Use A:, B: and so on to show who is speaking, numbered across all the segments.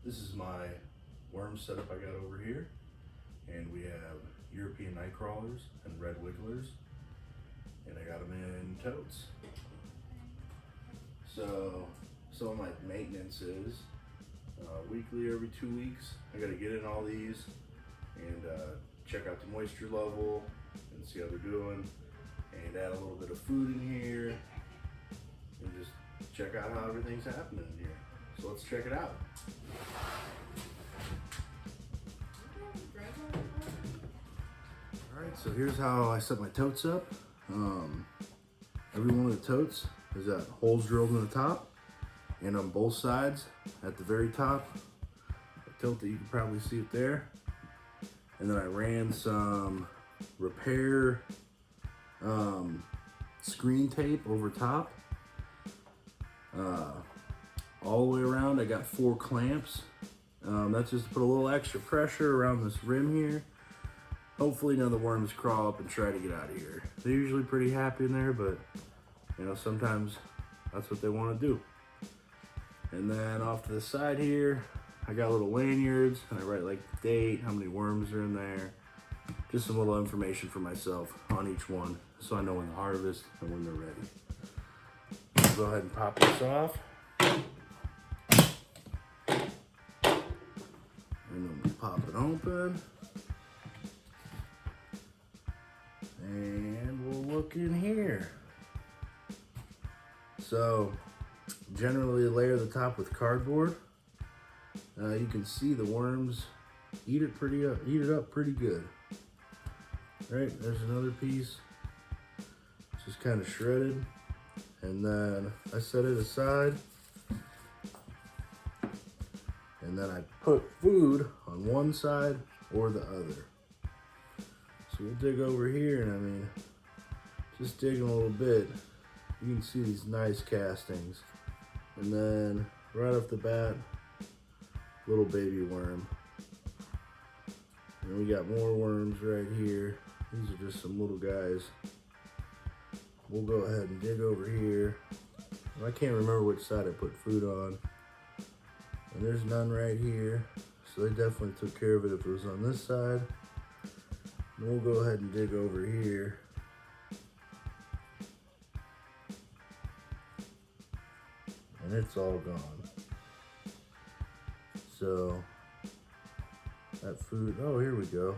A: This is my worm setup I got over here, and we have European night crawlers and red wigglers, and I got them in totes. So some of my maintenance is weekly, every 2 weeks, I gotta get in all these and check out the moisture level and see how they're doing, and add a little bit of food in here and just check out how everything's happening in here. So let's check it out. Alright, so here's how I set my totes up. Every one of the totes has got holes drilled in the top, and on both sides at the very top, a tilt that you can probably see it there. And then I ran some repair screen tape over top. All the way around I got 4 clamps. That's just to put a little extra pressure around this rim here. Hopefully none of the worms crawl up and try to get out of here. They're usually pretty happy in there, but you know, sometimes that's what they want to do. And then off to the side here, I got little lanyards, and I write like the date, how many worms are in there. Just some little information for myself on each one, so I know when to harvest and when they're ready. Go ahead and pop this off. And then we pop it open. And we'll look in here. So, generally layer the top with cardboard. You can see the worms eat it up pretty good. Right, there's another piece. It's just kind of shredded. And then I set it aside. And then I put food on one side or the other. So we'll dig over here, and I mean, just digging a little bit, you can see these nice castings. And then right off the bat, little baby worm. And we got more worms right here. These are just some little guys. We'll go ahead and dig over here. I can't remember which side I put food on. And there's none right here. So they definitely took care of it if it was on this side. And we'll go ahead and dig over here. And it's all gone. So that food, oh, here we go.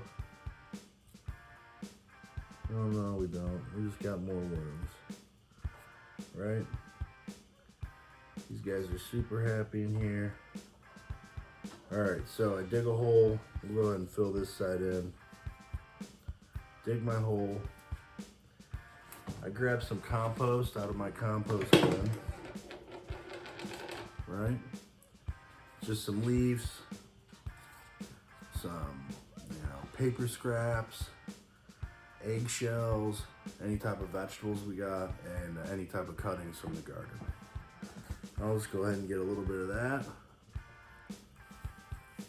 A: No, we don't. We just got more worms, right? These guys are super happy in here. All right, so I dig a hole. We'll go ahead and fill this side in. Dig my hole. I grab some compost out of my compost bin, right? Just some leaves, some, paper scraps, eggshells, any type of vegetables we got, and any type of cuttings from the garden. I'll just go ahead and get a little bit of that.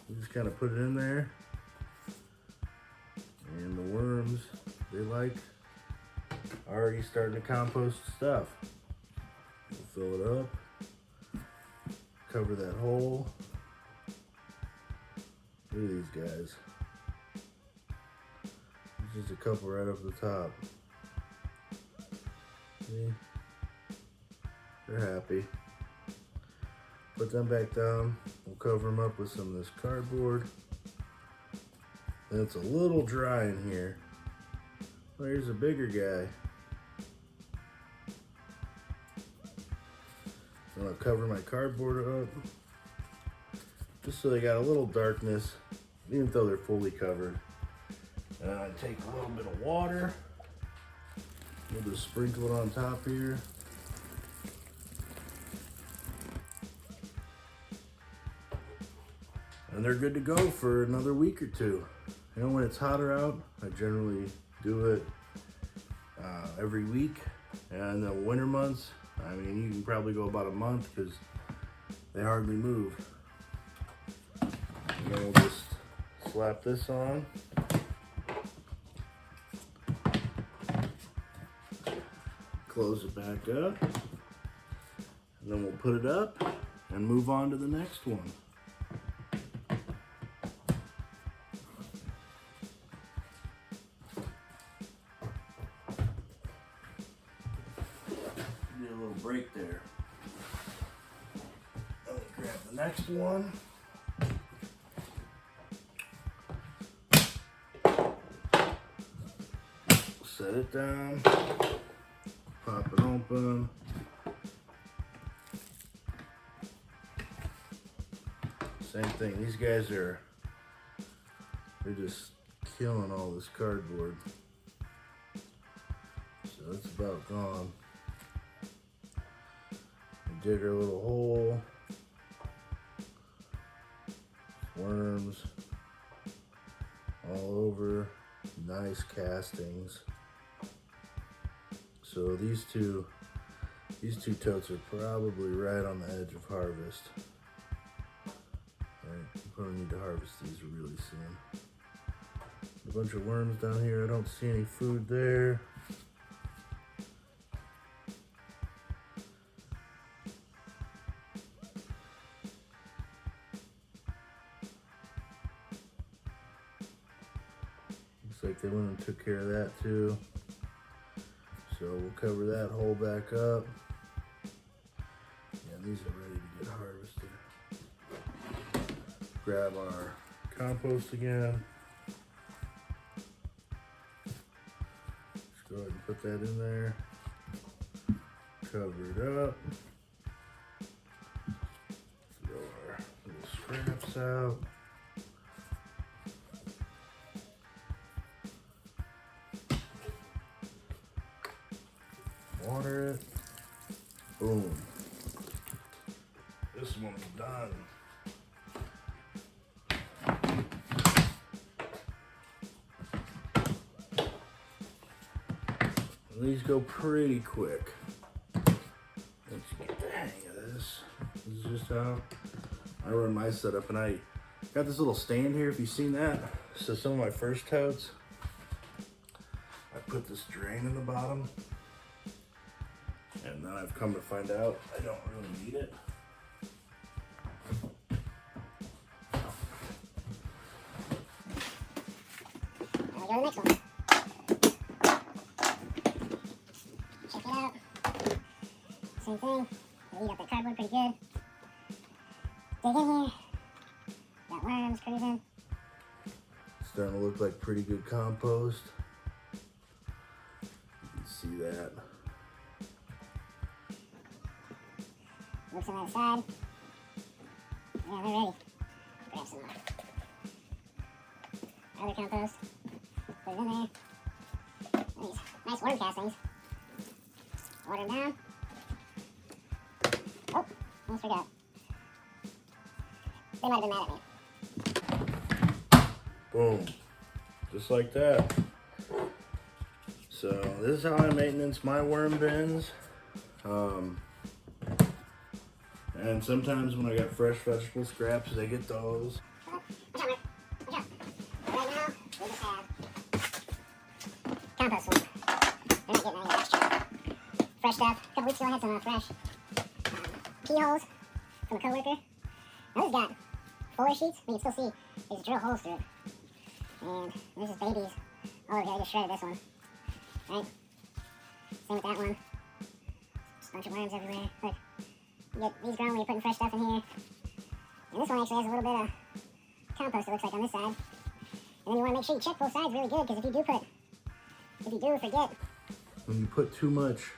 A: We just kind of put it in there. And the worms, they like already starting to compost stuff. We'll fill it up. Cover that hole. Look at these guys. There's just a couple right up the top. See? They're happy. Put them back down. We'll cover them up with some of this cardboard. And it's a little dry in here. Well, here's a bigger guy. I'm gonna cover my cardboard up just so they got a little darkness, even though they're fully covered. And I take a little bit of water. We'll just sprinkle it on top here. And they're good to go for another week or two. You know, when it's hotter out, I generally do it every week. And in the winter months, I mean, you can probably go about a month because they hardly move. And then we'll just slap this on. Close it back up. And then we'll put it up and move on to the next one. the next one. Set it down, pop it open. Same thing, these guys they're just killing all this cardboard. So it's about gone. We dig our little hole. Worms all over, nice castings. So these two totes are probably right on the edge of harvest. Right, we probably need to harvest these really soon. A bunch of worms down here. I don't see any food there. Looks like they went and took care of that too. So we'll cover that hole back up. Yeah, these are ready to get harvested. Grab our compost again. Just go ahead and put that in there. Cover it up. Throw our little scraps out. Water it. Boom. This one's done. These go pretty quick. Once you get the hang of this. This is just how I run my setup, and I got this little stand here, if you've seen that. So some of my first totes, I put this drain in the bottom. And then I've come to find out I don't really need it.
B: Now we go to the next one. Check it out. Same thing. They eat up the cardboard pretty good. Dig in here. Got worms cruising.
A: Starting to look like pretty good compost. You can see that.
B: Looks on the other side. Yeah, they're ready. Grab some more. Other compost. Put it in there. These nice worm castings. Water them down. Oh, almost forgot. They might have been mad at me.
A: Boom. Just like that. So this is how I maintenance my worm bins. And sometimes when I got fresh vegetable scraps, they get those.
B: Watch out, Mark. Watch out. Right now, we just have compost one. They're not getting any extra fresh stuff. A couple weeks ago, I had some fresh keyholes from a coworker. Now this got fuller sheets. You can still see there's drill holes through it. And there's just babies all over here. I just shredded this one. Right? Same with that one. Just a bunch of worms everywhere. Look. You get these grown when you're putting fresh stuff in here. And this one actually has a little bit of compost, it looks like, on this side. And then you want to make sure you check both sides really good, because if you do forget.
A: When you put too much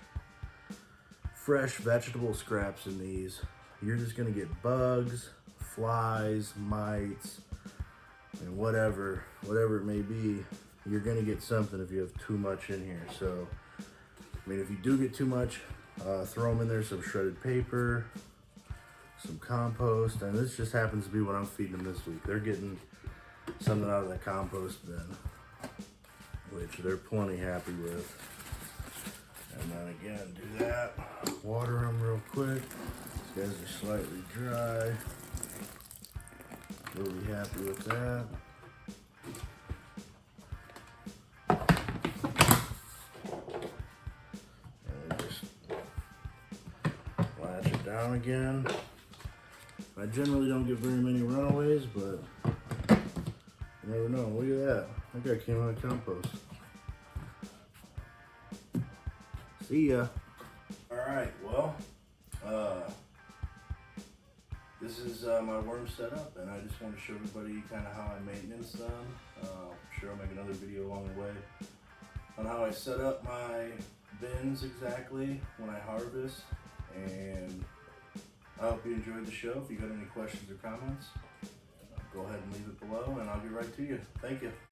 A: fresh vegetable scraps in these, you're just going to get bugs, flies, mites, and whatever it may be. You're going to get something if you have too much in here. So, I mean, if you do get too much, throw them in there, some shredded paper, some compost, and this just happens to be what I'm feeding them this week. They're getting something out of the compost bin, which they're plenty happy with. And then again, do that. Water them real quick. These guys are slightly dry. We'll be happy with that. Down again. I generally don't get very many runaways, but you never know. Look at that. That guy came out of compost. See ya. Alright, well, this is my worm setup, and I just want to show everybody kind of how I maintenance them. I'm sure I'll make another video along the way on how I set up my bins exactly when I harvest. And I hope you enjoyed the show. If you got any questions or comments, go ahead and leave it below and I'll get right to you. Thank you.